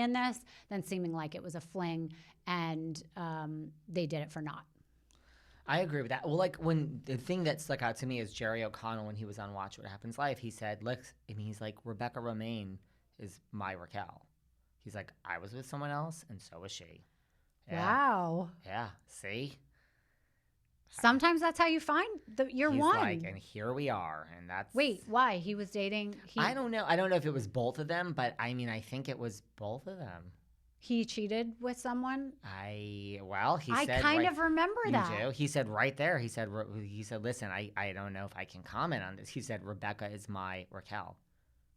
in this than seeming like it was a fling and they did it for naught. I agree with that. Well, like when the thing that stuck out to me is Jerry O'Connell when he was on Watch What Happens Live. He said, "Look," and he's like, "Rebecca Romaine is my Raquel." He's like, "I was with someone else, and so was she." Yeah. Wow. Yeah. See. Sometimes that's how you find your He's one. like, and here we are, and that's. Wait, why? He was dating. I don't know. I don't know if it was both of them, but I mean, I think it was both of them. He cheated with someone? He said. I kind of remember that. You do? He said right there. He said, listen, I don't know if I can comment on this. He said, Rebecca is my Raquel.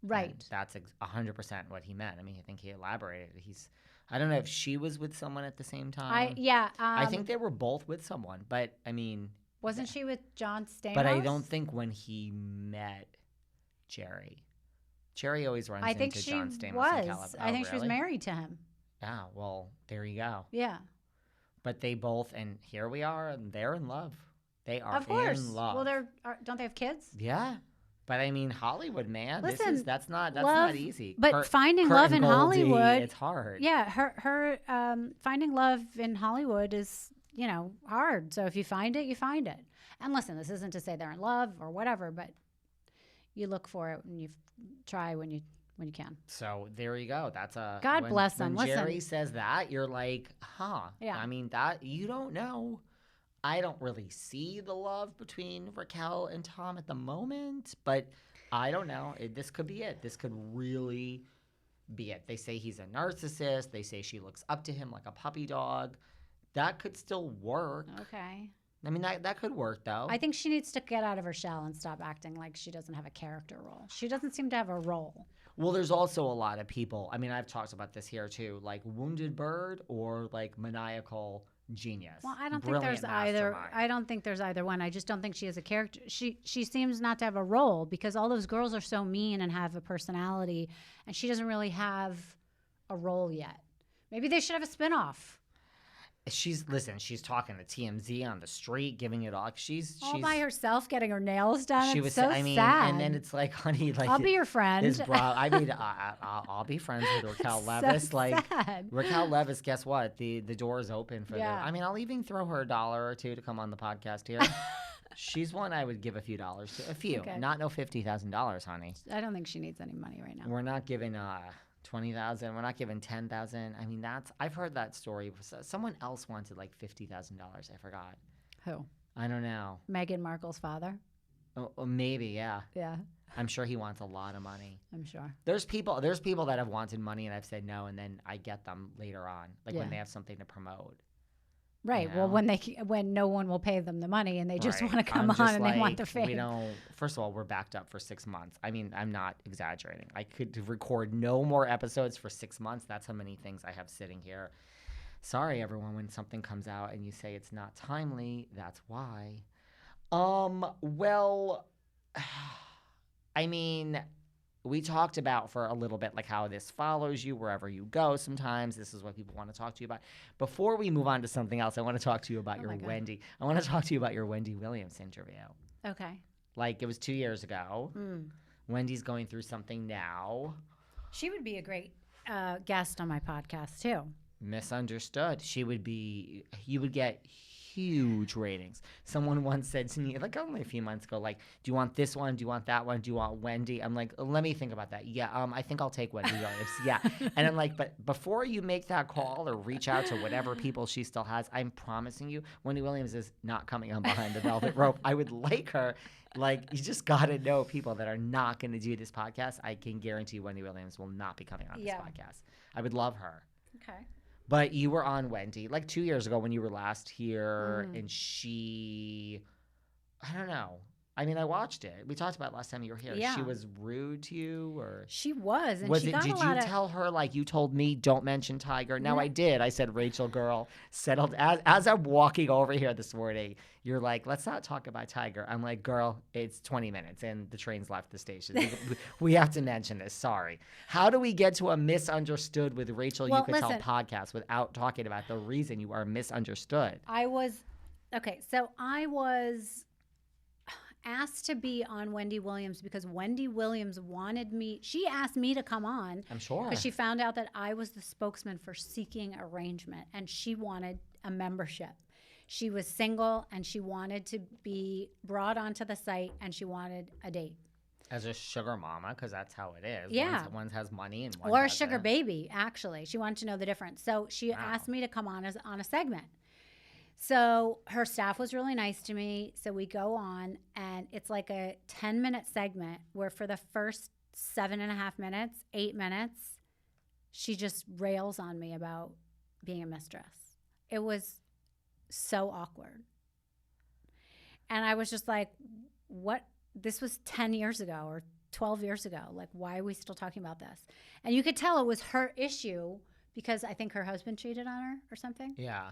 Right. And that's 100% what he meant. I mean, I think he elaborated. I don't know if she was with someone at the same time. I think they were both with someone, but I mean. Wasn't she with John Stamos? But I don't think when he met Jerry always runs into John Stamos and Caleb. I think she was married to him. Yeah, well, there you go. Yeah. But they both, and here we are, and they're in love. They are of course. in love. Well, don't they have kids? Yeah. But I mean, Hollywood, man. Listen, that's not easy. But finding love in Hollywood, it's hard. Yeah, her finding love in Hollywood is, hard. So if you find it, you find it. And listen, this isn't to say they're in love or whatever, but you look for it and you try when you can. So there you go. That's God bless them. When Jerry says that, you're like, huh? Yeah. I mean, that you don't know. I don't really see the love between Raquel and Tom at the moment, but I don't know. This could be it. This could really be it. They say he's a narcissist. They say she looks up to him like a puppy dog. That could still work. Okay. I mean, that could work, though. I think she needs to get out of her shell and stop acting like she doesn't have a character role. She doesn't seem to have a role. Well, there's also a lot of people. I mean, I've talked about this here, too, like wounded bird or like maniacal genius. Well, I don't think there's either. I don't think there's either one. I just don't think she has a character. She seems not to have a role because all those girls are so mean and have a personality, and she doesn't really have a role yet. Maybe they should have a spinoff. She's talking to TMZ on the street, giving it all. She's by herself, getting her nails done. She was so sad. And then it's like, honey, like I'll be your friend. I'll be friends with Raquel Leviss. So like sad. Raquel Leviss, guess what? The door is open for yeah. I mean, I'll even throw her $1 or $2 to come on the podcast here. She's one I would give a few dollars to. A few, okay. Not no $50,000, honey. I don't think she needs any money right now. We're not giving $20,000. We're not giving $10,000. I mean, I've heard that story. Someone else wanted like $50,000. I forgot. Who? I don't know. Meghan Markle's father. Oh, maybe, yeah. Yeah. I'm sure he wants a lot of money. I'm sure. There's people that have wanted money and I've said no, and then I get them later on, like when they have something to promote. Right. You know? Well, when no one will pay them the money and they just want to come on and they want the fame. First of all, we're backed up for 6 months. I mean, I'm not exaggerating. I could record no more episodes for 6 months. That's how many things I have sitting here. Sorry, everyone, when something comes out and you say it's not timely, that's why. Well, I mean, we talked about for a little bit like how this follows you wherever you go. Sometimes this is what people want to talk to you about. Before we move on to something else, I want to talk to you about Wendy. I want to talk to you about your Wendy Williams interview. Okay. Like it was 2 years ago. Wendy's going through something now. She would be a great guest on my podcast too. Misunderstood. You would get huge ratings. Someone once said to me, like only a few months ago, like, do you want this one? Do you want that one? Do you want Wendy? I'm like, let me think about that. Yeah, I think I'll take Wendy Williams. Yeah. And I'm like, but before you make that call or reach out to whatever people she still has, I'm promising you, Wendy Williams is not coming on Behind the Velvet Rope. I would like her. Like, you just got to know people that are not going to do this podcast. I can guarantee Wendy Williams will not be coming on this podcast. I would love her. Okay. But you were on Wendy like 2 years ago when you were last here, and she, I don't know. I mean, I watched it. We talked about it last time you were here. Yeah. She was rude to you, or she was. And did you tell her like you told me don't mention Tiger? No, I did. I said, Rachel, girl, settled. As I'm walking over here this morning, you're like, let's not talk about Tiger. I'm like, girl, it's 20 minutes and the train's left the station. We have to mention this. Sorry. How do we get to a misunderstood with Rachel Uchitel podcast without talking about the reason you are misunderstood? asked to be on Wendy Williams because Wendy Williams wanted me. She asked me to come on. I'm sure. Because she found out that I was the spokesman for Seeking Arrangement, and she wanted a membership. She was single, and she wanted to be brought onto the site, and she wanted a date. As a sugar mama, because that's how it is. Yeah. One has money and one or a doesn't. sugar baby, actually. She wanted to know the difference. So she asked me to come on on a segment. So her staff was really nice to me. So we go on, and it's like a 10-minute segment where for the first 7.5 minutes, 8 minutes, she just rails on me about being a mistress. It was so awkward. And I was just like, what? This was 10 years ago or 12 years ago. Like, why are we still talking about this? And you could tell it was her issue because I think her husband cheated on her or something. Yeah.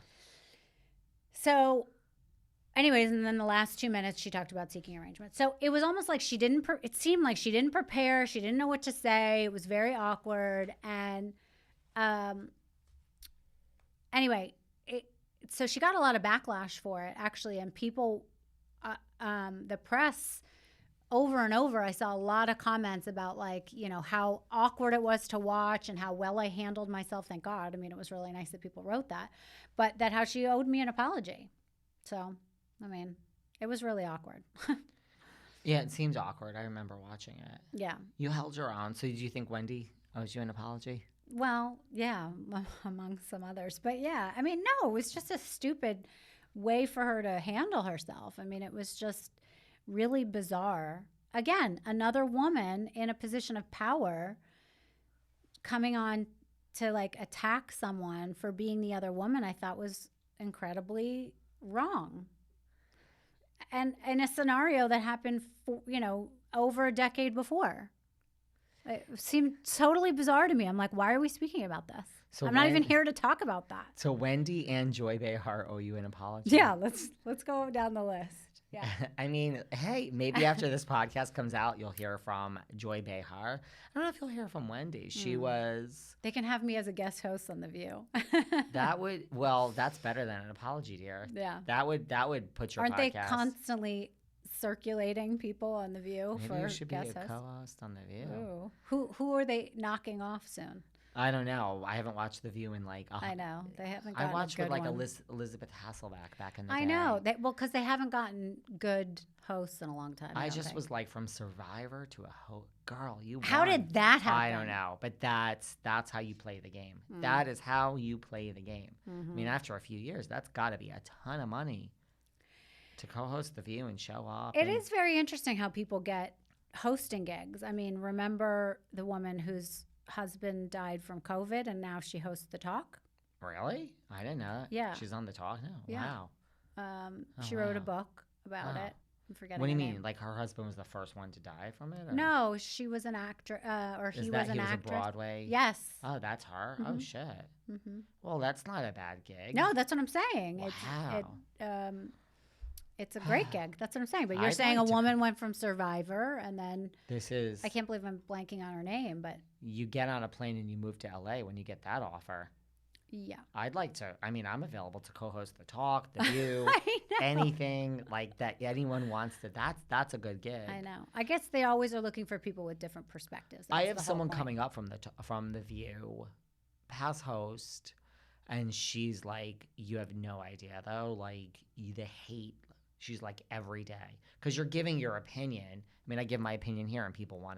So anyways, and then the last 2 minutes, she talked about Seeking Arrangement. So it was almost like she didn't, it seemed like she didn't prepare. She didn't know what to say. It was very awkward. And anyway, so she got a lot of backlash for it, actually. And people, the press, over and over, I saw a lot of comments about, like, you know, how awkward it was to watch and how well I handled myself. Thank God. I mean, it was really nice that people wrote that. But that how she owed me an apology. So, I mean, it was really awkward. Yeah, it seems awkward. I remember watching it. Yeah. You held your own. So, do you think Wendy owes you an apology? Well, yeah, among some others. But, yeah, I mean, no, it was just a stupid way for her to handle herself. I mean, it was just really bizarre. Again, another woman in a position of power coming on to, like, attack someone for being the other woman, I thought was incredibly wrong. And in a scenario that happened, over a decade before. It seemed totally bizarre to me. I'm like, why are we speaking about this? So I'm not even here to talk about that. So Wendy and Joy Behar owe you an apology. Yeah, let's go down the list. Yeah. I mean, hey, maybe after this podcast comes out, you'll hear from Joy Behar. I don't know if you'll hear from Wendy. She was... They can have me as a guest host on The View. That's better than an apology, dear. Yeah. That would put your Aren't podcast... they constantly circulating people on The View maybe for you should be guest a hosts? co-host on The View. Ooh. Who are they knocking off soon? I don't know. I haven't watched The View in like... I know. They haven't gotten I watched a good with like one. Elizabeth Hasselbeck back in the day. I know. Because they haven't gotten good hosts in a long time. I just was like, from Survivor to a host. Girl, you won. How did that happen? I don't know. But that's how you play the game. That is how you play the game. I mean, after a few years, that's got to be a ton of money to co-host The View and show up. It is very interesting how people get hosting gigs. I mean, remember the woman whose husband died from COVID and now she hosts The Talk? Really? I didn't know that. Yeah. She's on The Talk now? Yeah. Wow. She wrote a book about it. I'm forgetting What do you her mean? name. Like her husband was the first one to die from it? Or? No, she was an actor, or he was an actress. A Broadway? Yes. Oh, that's her? Oh, shit. Mm-hmm. Well, that's not a bad gig. No, that's what I'm saying. Wow. It's a great gig. That's what I'm saying. But you're saying a woman went from Survivor and then... I can't believe I'm blanking on her name, but... You get on a plane and you move to LA when you get that offer. Yeah. I'd like to. I mean, I'm available to co-host The Talk, The View, anything like that. Anyone wants to. That's a good gig. I know. I guess they always are looking for people with different perspectives. I have someone coming up from the View, past host, and she's like, you have no idea though. Like the hate. She's like every day because you're giving your opinion. I mean, I give my opinion here, and people want